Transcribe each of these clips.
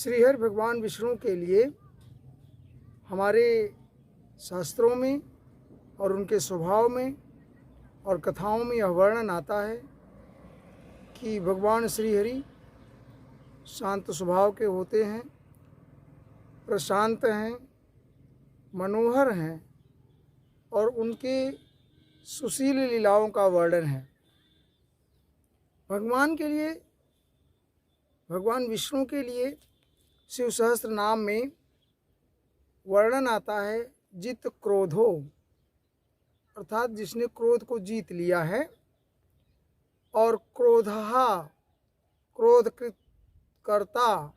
श्रीहरि भगवान विष्णु के लिए हमारे शास्त्रों में और उनके स्वभाव में और कथाओं में यह वर्णन आता है कि भगवान श्रीहरि शांत स्वभाव के होते हैं, प्रशांत हैं, मनोहर हैं और उनके सुशील लीलाओं का वर्णन है। भगवान विष्णु के लिए शिव सहस्त्र नाम में वर्णन आता है जित क्रोधो, अर्थात जिसने क्रोध को जीत लिया है, और क्रोधहा क्रोध करता,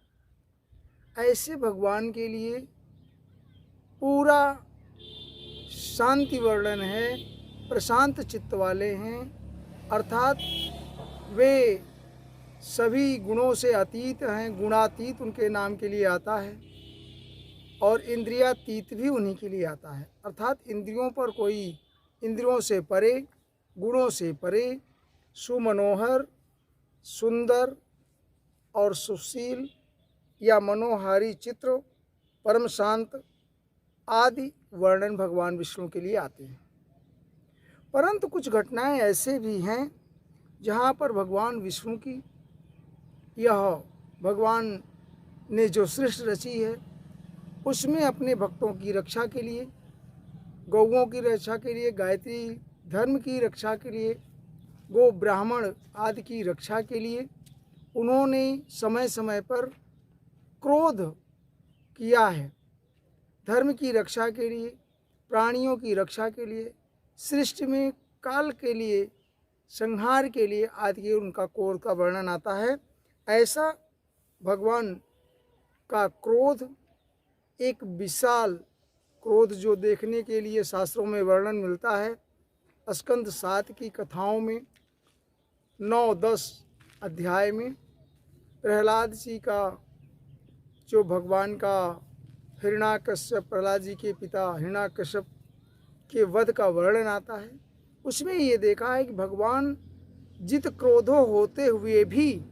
ऐसे भगवान के लिए पूरा शांति वर्णन है। प्रशांत चित्त वाले हैं, अर्थात वे सभी गुणों से अतीत हैं, गुणातीत उनके नाम के लिए आता है और इंद्रियातीत भी उन्हीं के लिए आता है। अर्थात इंद्रियों से परे, गुणों से परे, सुमनोहर, सुंदर और सुशील या मनोहारी चित्र, परम शांत आदि वर्णन भगवान विष्णु के लिए आते हैं। परंतु कुछ घटनाएं ऐसे भी हैं जहाँ पर भगवान विष्णु की, यह भगवान ने जो सृष्टि रची है उसमें अपने भक्तों की रक्षा के लिए, गौओं की रक्षा के लिए, गायत्री धर्म की रक्षा के लिए, गो ब्राह्मण आदि की रक्षा के लिए उन्होंने समय समय पर क्रोध किया है। धर्म की रक्षा के लिए, प्राणियों की रक्षा के लिए, सृष्टि में काल के लिए, संहार के लिए आदि उनका क्रोध का वर्णन आता है। ऐसा भगवान का क्रोध, एक विशाल क्रोध जो देखने के लिए शास्त्रों में वर्णन मिलता है। स्कंद 7 की कथाओं में 9-10 अध्याय में प्रहलाद जी का, जो भगवान का हिरण्याकश्यप, प्रहलाद जी के पिता हिरण्याकश्यप के वध का वर्णन आता है। उसमें ये देखा है कि भगवान जित क्रोधो होते हुए भी,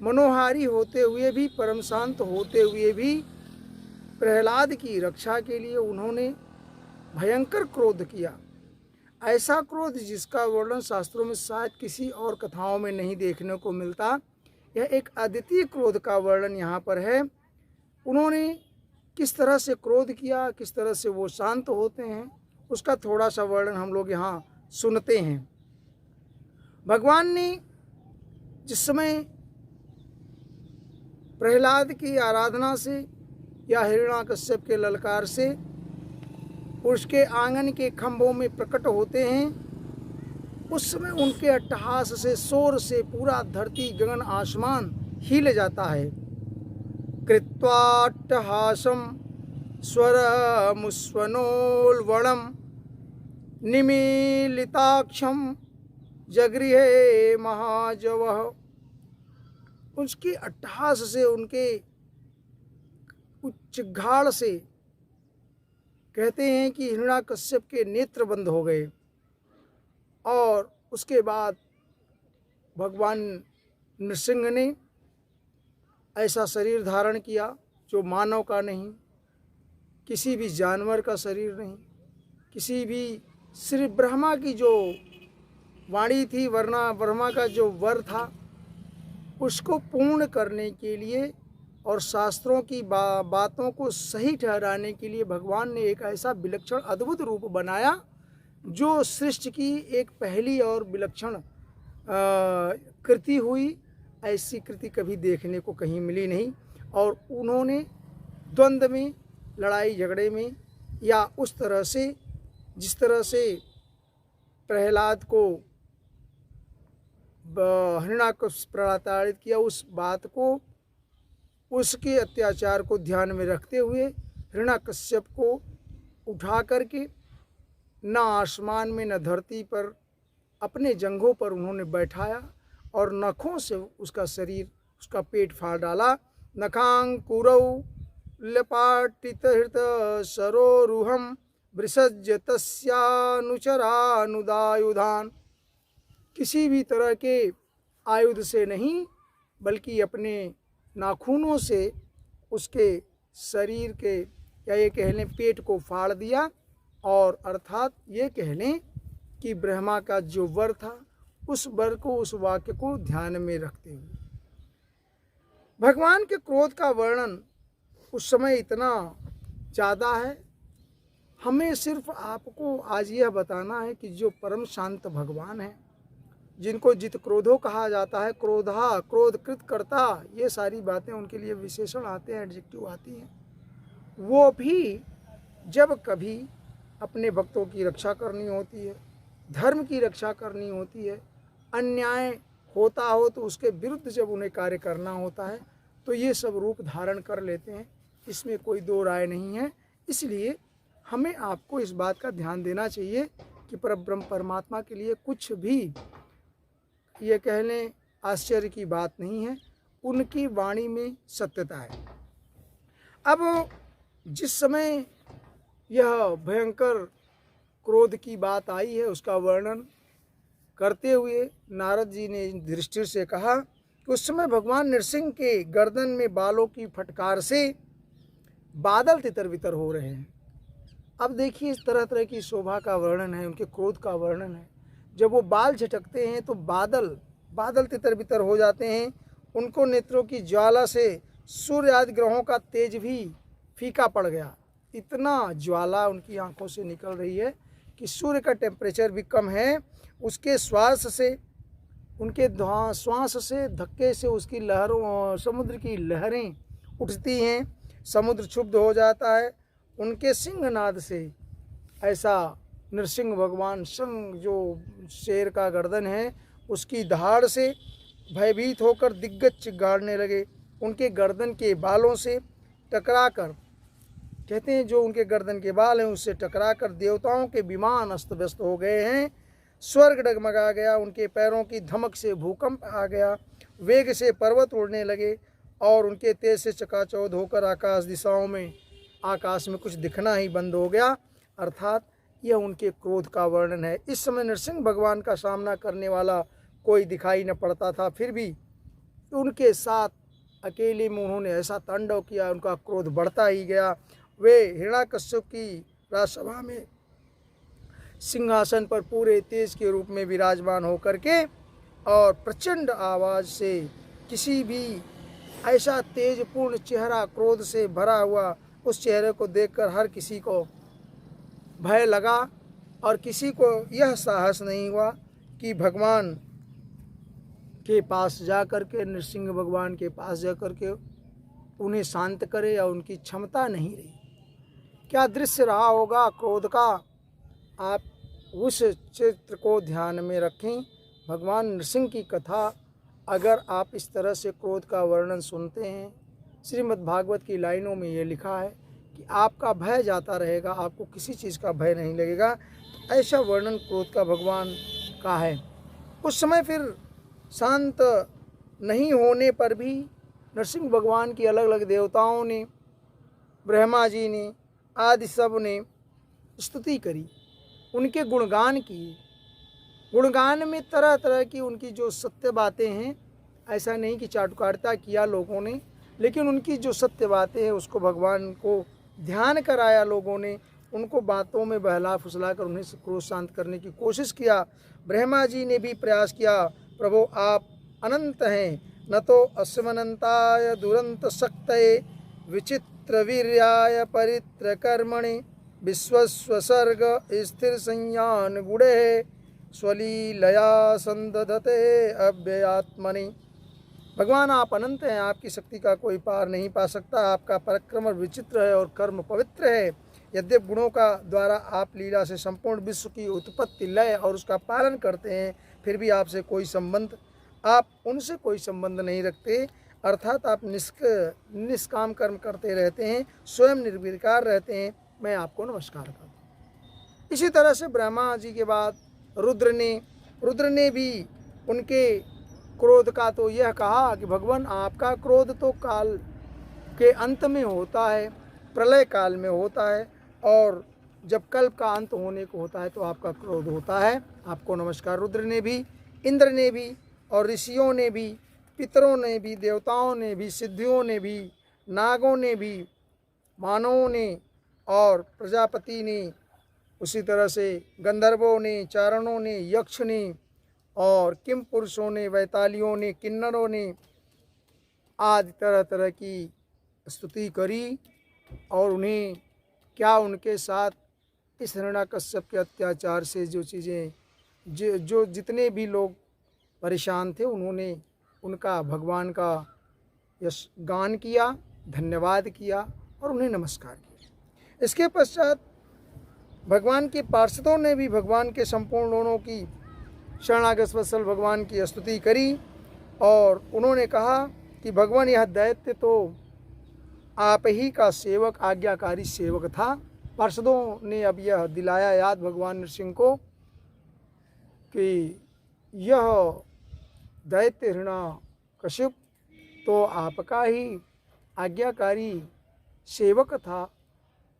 मनोहारी होते हुए भी, परम शांत होते हुए भी प्रहलाद की रक्षा के लिए उन्होंने भयंकर क्रोध किया। ऐसा क्रोध जिसका वर्णन शास्त्रों में शायद किसी और कथाओं में नहीं देखने को मिलता। यह एक अद्वितीय क्रोध का वर्णन यहाँ पर है। उन्होंने किस तरह से क्रोध किया, किस तरह से वो शांत होते हैं, उसका थोड़ा सा वर्णन हम लोग यहाँ सुनते हैं। भगवान ने जिस समय प्रहलाद की आराधना से या हिरण्याकश्यप के ललकार से उसके आंगन के खंभों में प्रकट होते हैं, उस समय उनके अट्टहास से, शोर से पूरा धरती गगन आसमान हिल जाता है। कृत्वाट्टहासं स्वरमुस्वनोल्वणं निमीलिताक्षं जगृहे महाजवः। उसके अट्टहास से, उनके उच्चघाड़ से कहते हैं कि हिरण्याकश्यप के नेत्र बंद हो गए। और उसके बाद भगवान नृसिंह ने ऐसा शरीर धारण किया जो मानव का नहीं, किसी भी जानवर का शरीर नहीं, किसी भी, सिर्फ ब्रह्मा की जो वाणी थी, वरना ब्रह्मा का जो वर था, उसको पूर्ण करने के लिए और शास्त्रों की बातों को सही ठहराने के लिए भगवान ने एक ऐसा विलक्षण अद्भुत रूप बनाया जो सृष्टि की एक पहली और विलक्षण कृति हुई। ऐसी कृति कभी देखने को कहीं मिली नहीं। और उन्होंने द्वंद्व में, लड़ाई झगड़े में, या उस तरह से जिस तरह से प्रहलाद को हिरण्याकश्यप प्रताड़ित किया, उस बात को, उसके अत्याचार को ध्यान में रखते हुए हिरण्याकश्यप को उठा करके न आसमान में न धरती पर, अपने जंघों पर उन्होंने बैठाया और नखों से उसका शरीर, उसका पेट फाड़ डाला। नखांकुरौ लपाटितहृत सरोरुहं वृषज्य तस्यानुचरानुदायुधान। किसी भी तरह के आयुध से नहीं, बल्कि अपने नाखूनों से उसके शरीर के या ये कह लें पेट को फाड़ दिया, और अर्थात ये कह लें कि ब्रह्मा का जो वर था उस वर को, उस वाक्य को ध्यान में रखते हुए भगवान के क्रोध का वर्णन उस समय इतना ज़्यादा है। हमें सिर्फ आपको आज यह बताना है कि जो परम शांत भगवान है, जिनको जित क्रोधो कहा जाता है, क्रोधा, क्रोधकृत करता, ये सारी बातें उनके लिए विशेषण आते हैं, एडजेक्टिव आती हैं, वो भी जब कभी अपने भक्तों की रक्षा करनी होती है, धर्म की रक्षा करनी होती है, अन्याय होता हो तो उसके विरुद्ध जब उन्हें कार्य करना होता है, तो ये सब रूप धारण कर लेते हैं, इसमें कोई दो राय नहीं है। इसलिए हमें आपको इस बात का ध्यान देना चाहिए कि परब्रह्म परमात्मा के लिए कुछ भी ये कह लें आश्चर्य की बात नहीं है, उनकी वाणी में सत्यता है। अब जिस समय यह भयंकर क्रोध की बात आई है, उसका वर्णन करते हुए नारद जी ने युधिष्ठिर से कहा कि उस समय भगवान नृसिंह के गर्दन में बालों की फटकार से बादल तितर बितर हो रहे हैं। अब देखिए, इस तरह तरह की शोभा का वर्णन है, उनके क्रोध का वर्णन है। जब वो बाल झटकते हैं तो बादल तितर बितर हो जाते हैं। उनको नेत्रों की ज्वाला से सूर्य आदि ग्रहों का तेज भी फीका पड़ गया। इतना ज्वाला उनकी आंखों से निकल रही है कि सूर्य का टेम्परेचर भी कम है। उसके श्वास से, उनके श्वास से, धक्के से उसकी लहरों, समुद्र की लहरें उठती हैं, समुद्र क्षुब्ध हो जाता है। उनके सिंहनाद से ऐसा नृसिंह भगवान, सिंह जो शेर का गर्दन है, उसकी दहाड़ से भयभीत होकर दिग्गज चिल्लाने लगे। उनके गर्दन के बालों से टकराकर, कहते हैं जो उनके गर्दन के बाल हैं उससे टकराकर देवताओं के विमान अस्त व्यस्त हो गए हैं। स्वर्ग डगमगा गया, उनके पैरों की धमक से भूकंप आ गया, वेग से पर्वत उड़ने लगे और उनके तेज से चकाचौंध होकर आकाश में कुछ दिखना ही बंद हो गया। अर्थात यह उनके क्रोध का वर्णन है। इस समय नरसिंह भगवान का सामना करने वाला कोई दिखाई न पड़ता था, फिर भी उनके साथ अकेले में उन्होंने ऐसा तांडव किया, उनका क्रोध बढ़ता ही गया। वे हिरण्याकश्यप की राजसभा में सिंहासन पर पूरे तेज के रूप में विराजमान होकर के और प्रचंड आवाज़ से किसी भी ऐसा तेजपूर्ण चेहरा, क्रोध से भरा हुआ, उस चेहरे को देखकर हर किसी को भय लगा और किसी को यह साहस नहीं हुआ कि भगवान के पास जा कर के, नृसिंह भगवान के पास जा कर के उन्हें शांत करे, या उनकी क्षमता नहीं रही। क्या दृश्य रहा होगा क्रोध का, आप उस चित्र को ध्यान में रखें। भगवान नृसिंह की कथा अगर आप इस तरह से क्रोध का वर्णन सुनते हैं, श्रीमद् भागवत की लाइनों में ये लिखा है कि आपका भय जाता रहेगा, आपको किसी चीज़ का भय नहीं लगेगा। तो ऐसा वर्णन क्रोध का भगवान का है। उस समय फिर शांत नहीं होने पर भी नरसिंह भगवान की अलग अलग देवताओं ने, ब्रह्मा जी ने, आदि सब ने स्तुति करी, उनके गुणगान किए। गुणगान में तरह तरह की उनकी जो सत्य बातें हैं, ऐसा नहीं कि चाटुकारिता किया लोगों ने, लेकिन उनकी जो सत्य बातें हैं उसको भगवान को ध्यान कराया लोगों ने, उनको बातों में बहला फुसला कर उन्हें क्रोध शांत करने की कोशिश किया। ब्रह्मा जी ने भी प्रयास किया, प्रभु आप अनंत हैं, न तो अस्मनंताय दुरंत शक्तये विचित्र वीर्याय परित्र कर्मणि विश्वस्वसर्ग स्थिर संयान गुणे स्वलीलया संदधते अव्ययात्मनि। भगवान आप अनंत हैं, आपकी शक्ति का कोई पार नहीं पा सकता, आपका पराक्रम विचित्र है और कर्म पवित्र है। यद्यप गुणों का द्वारा आप लीला से संपूर्ण विश्व की उत्पत्ति, लय और उसका पालन करते हैं, फिर भी आपसे कोई संबंध, आप उनसे कोई संबंध नहीं रखते। अर्थात आप निष्काम कर्म करते रहते हैं, स्वयं निर्विकार रहते हैं। मैं आपको नमस्कार करता हूँ। इसी तरह से ब्रह्मा जी के बाद रुद्र ने भी उनके क्रोध का तो यह कहा कि भगवान आपका क्रोध तो काल के अंत में होता है, प्रलय काल में होता है, और जब कल्प का अंत होने को होता है तो आपका क्रोध होता है। आपको नमस्कार। रुद्र ने भी, इंद्र ने भी और ऋषियों ने भी, पितरों ने भी, देवताओं ने भी, सिद्धियों ने भी, नागों ने भी, मानवों ने और प्रजापति ने, उसी तरह से गंधर्वों ने, चारणों ने, यक्ष ने और किम पुरुषों ने, वैतालियों ने, किन्नरों ने आदि तरह तरह की स्तुति करी। और उन्हें क्या उनके साथ इस हिरण्यकश्यप के अत्याचार से जो चीज़ें जो जितने भी लोग परेशान थे, उन्होंने उनका भगवान का यश गान किया, धन्यवाद किया और उन्हें नमस्कार किया। इसके पश्चात भगवान के पार्षदों ने भी भगवान के संपूर्ण गुणों की, शरणागत वत्सल भगवान की स्तुति करी और उन्होंने कहा कि भगवान यह दैत्य तो आप ही का सेवक, आज्ञाकारी सेवक था। पार्षदों ने अब यह दिलाया याद भगवान नृसिंह को कि यह दैत्य हिरण्यकश्यप तो आपका ही आज्ञाकारी सेवक था।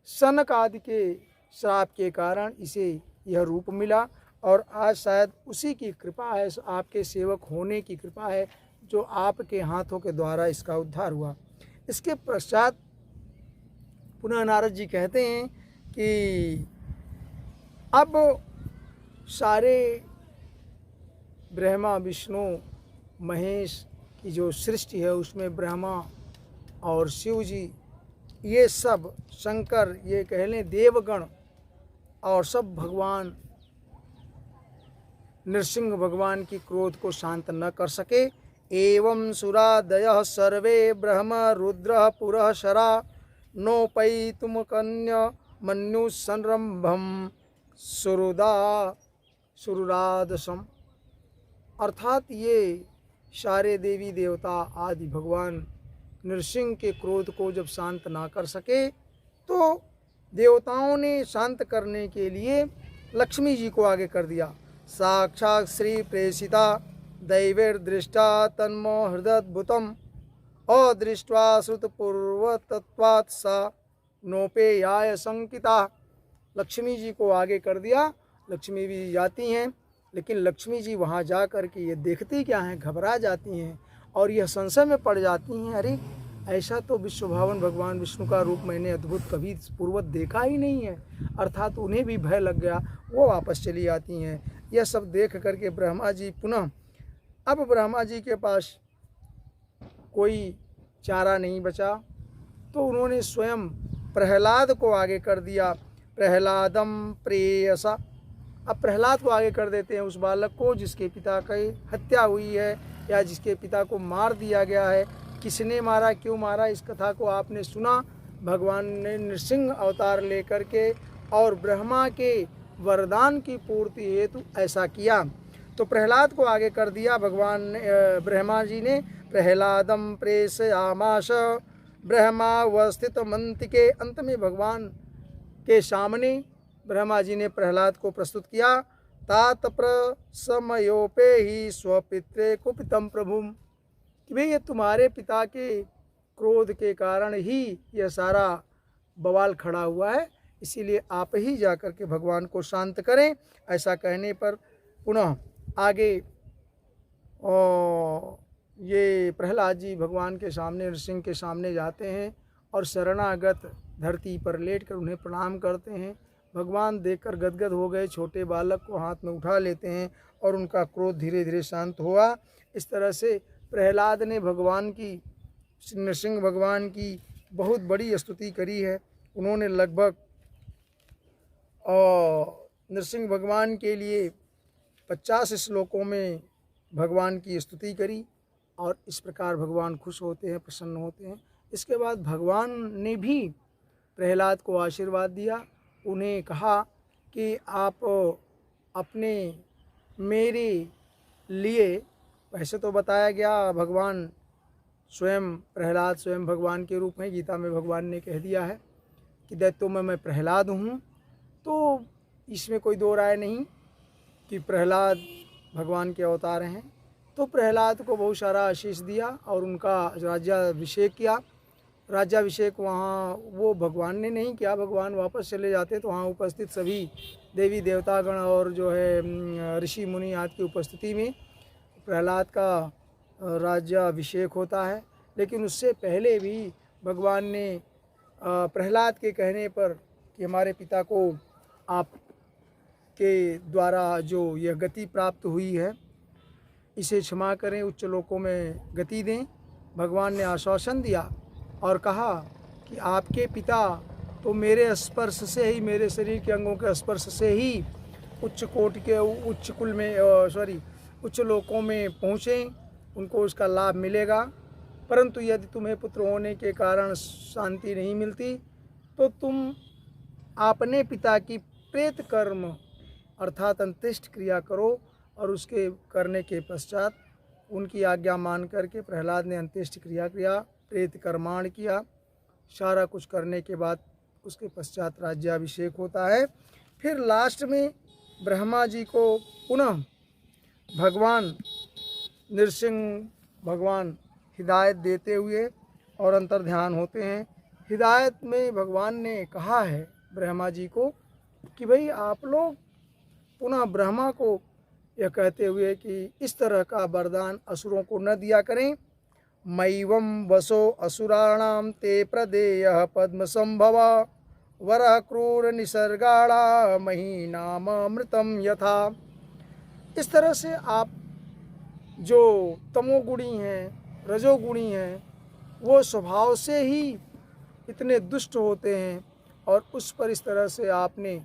सनक आदि के श्राप के कारण इसे यह रूप मिला और आज शायद उसी की कृपा है, आपके सेवक होने की कृपा है, जो आपके हाथों के द्वारा इसका उद्धार हुआ। इसके पश्चात पुनः नारद जी कहते हैं कि अब सारे ब्रह्मा विष्णु महेश की जो सृष्टि है, उसमें ब्रह्मा और शिव जी, ये सब शंकर, ये कह लें देवगण और सब भगवान नृसिंह भगवान की क्रोध को शांत न कर सके। एवं सुरादयः सर्वे ब्रह्म रुद्र पुरः शरा नोपैतुम कन्या मन्यु संरंभम सुरुरादसम। अर्थात ये सारे देवी देवता आदि भगवान नृसिंह के क्रोध को जब शांत ना कर सके, तो देवताओं ने शांत करने के लिए लक्ष्मी जी को आगे कर दिया। साक्षात् श्री प्रेषिता दैवैर्दृष्टा तन्मो हृदयद्भुतम् अदृष्ट्वा श्रुतपूर्वतत्वात् सा नोपेयाय शंकिता। लक्ष्मी जी को आगे कर दिया। लक्ष्मी भी जाती हैं, लेकिन लक्ष्मी जी वहाँ जा कर के ये देखती क्या हैं, घबरा जाती हैं और यह संशय में पड़ जाती हैं, अरे ऐसा तो विश्वभावन भगवान विष्णु का रूप मैंने अद्भुत कभी पूर्वत देखा ही नहीं है। अर्थात उन्हें भी भय लग गया, वो वापस चली आती हैं। यह सब देख करके ब्रह्मा जी पुनः, अब ब्रह्मा जी के पास कोई चारा नहीं बचा, तो उन्होंने स्वयं प्रहलाद को आगे कर दिया। प्रहलादम प्रेयसा। अब प्रहलाद को आगे कर देते हैं, उस बालक को जिसके पिता की हत्या हुई है या जिसके पिता को मार दिया गया है। किसने मारा, क्यों मारा, इस कथा को आपने सुना। भगवान ने नृसिंह अवतार लेकर के और ब्रह्मा के वरदान की पूर्ति हेतु ऐसा किया। तो प्रहलाद को आगे कर दिया भगवान ने, ब्रह्मा जी ने। प्रहलादम प्रेषयामास ब्रह्मावस्थित मंत्र के अंत में भगवान के सामने ब्रह्मा जी ने प्रहलाद को प्रस्तुत किया। तात प्रसमयोपे ही स्वपित्रे कुपितम प्रभुम, कि भाई ये तुम्हारे पिता के क्रोध के कारण ही यह सारा बवाल खड़ा हुआ है, इसीलिए आप ही जा कर के भगवान को शांत करें। ऐसा कहने पर पुनः आगे ये प्रहलाद जी भगवान के सामने, नृसिंह के सामने जाते हैं और शरणागत धरती पर लेट कर उन्हें प्रणाम करते हैं। भगवान देखकर गदगद हो गए, छोटे बालक को हाथ में उठा लेते हैं और उनका क्रोध धीरे धीरे शांत हुआ। इस तरह से प्रहलाद ने भगवान की, नृसिंह भगवान की बहुत बड़ी स्तुति करी है। उन्होंने लगभग नृसिंह भगवान के लिए 50 श्लोकों में भगवान की स्तुति करी और इस प्रकार भगवान खुश होते हैं, प्रसन्न होते हैं। इसके बाद भगवान ने भी प्रहलाद को आशीर्वाद दिया। उन्हें कहा कि आप अपने मेरे लिए, वैसे तो बताया गया भगवान स्वयं, प्रहलाद स्वयं भगवान के रूप में, गीता में भगवान ने कह दिया है कि दैत्यों में मैं प्रहलाद हूँ। तो इसमें कोई दो राय नहीं कि प्रहलाद भगवान के अवतार हैं। तो प्रहलाद को बहुत सारा आशीष दिया और उनका राज्याभिषेक किया। राज्याभिषेक वहाँ वो भगवान ने नहीं किया, भगवान वापस चले जाते तो वहाँ उपस्थित सभी देवी देवतागण और जो है ऋषि मुनि आदि की उपस्थिति में प्रहलाद का राज्याभिषेक होता है। लेकिन उससे पहले भी भगवान ने प्रहलाद के कहने पर कि हमारे पिता को आप के द्वारा जो यह गति प्राप्त हुई है इसे क्षमा करें, उच्च लोकों में गति दें। भगवान ने आश्वासन दिया और कहा कि आपके पिता तो मेरे स्पर्श से ही, मेरे शरीर के अंगों के स्पर्श से ही उच्च कोटि के उच्च कुल में उच्च लोकों में पहुँचे, उनको उसका लाभ मिलेगा। परंतु यदि तुम्हें पुत्र होने के कारण शांति नहीं मिलती तो तुम अपने पिता की प्रेत कर्म अर्थात अंत्येष्टि क्रिया करो। और उसके करने के पश्चात उनकी आज्ञा मान करके प्रहलाद ने अंत्येष्टि क्रिया किया, प्रेत कर्माण किया। सारा कुछ करने के बाद उसके पश्चात राज्याभिषेक होता है। फिर लास्ट में ब्रह्मा जी को पुनः भगवान नृसिंह भगवान हिदायत देते हुए और अंतर ध्यान होते हैं। हिदायत में भगवान ने कहा है ब्रह्मा जी को कि भाई आप लोग पुनः ब्रह्मा को यह कहते हुए कि इस तरह का वरदान असुरों को न दिया करें। मैवं वसो असुराणाम ते प्रदेयः पद्म संभव वरः क्रूर निसर्गाणा मही नाम अमृतम यथा। इस तरह से आप जो तमोगुणी हैं, रजोगुणी हैं, वो स्वभाव से ही इतने दुष्ट होते हैं और उस पर इस तरह से आपने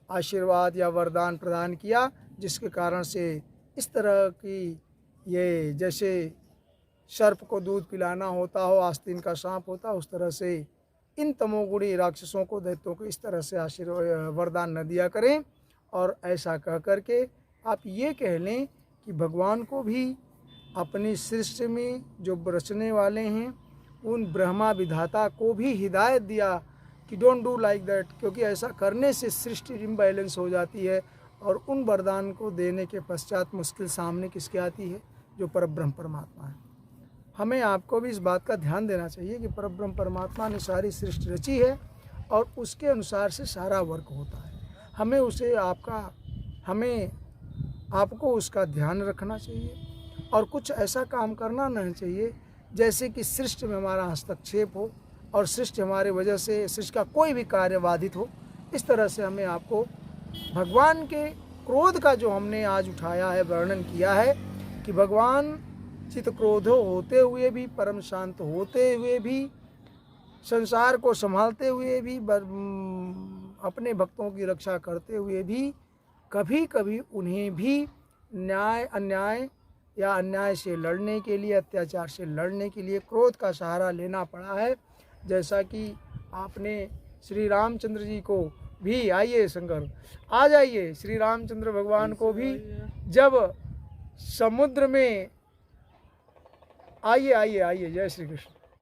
आशीर्वाद या वरदान प्रदान किया जिसके कारण से इस तरह की ये जैसे सर्प को दूध पिलाना होता हो, आस्तीन का सांप होता, उस तरह से इन तमोगुणी राक्षसों को, दैत्यों को इस तरह से आशीर्वाद वरदान न दिया करें। और ऐसा कह करके आप ये कह लें कि भगवान को भी अपनी सृष्टि में जो रचने वाले हैं उन ब्रह्मा विधाता को भी हिदायत दिया कि डोंट डू लाइक दैट, क्योंकि ऐसा करने से सृष्टि इम्बैलेंस हो जाती है। और उन वरदान को देने के पश्चात मुश्किल सामने किसके आती है? जो परब्रह्म परमात्मा है। हमें आपको भी इस बात का ध्यान देना चाहिए कि परब्रह्म परमात्मा ने सारी सृष्टि रची है और उसके अनुसार से सारा वर्क होता है। हमें आपको उसका ध्यान रखना चाहिए और कुछ ऐसा काम करना नहीं चाहिए जैसे कि सृष्टि में हमारा हस्तक्षेप हो और सृष्टि हमारे वजह से सृष्टि का कोई भी कार्य बाधित हो। इस तरह से हमें आपको भगवान के क्रोध का जो हमने आज उठाया है, वर्णन किया है कि भगवान चित क्रोधो होते हुए भी, परम शांत होते हुए भी, संसार को संभालते हुए भी, अपने भक्तों की रक्षा करते हुए भी कभी कभी उन्हें भी अन्याय या अन्याय से लड़ने के लिए, अत्याचार से लड़ने के लिए क्रोध का सहारा लेना पड़ा है। जैसा कि आपने श्री रामचंद्र जी को भी, आइए शंकर आ जाइए, श्री रामचंद्र भगवान को भी जब समुद्र में, आइए आइए आइए, जय श्री कृष्ण।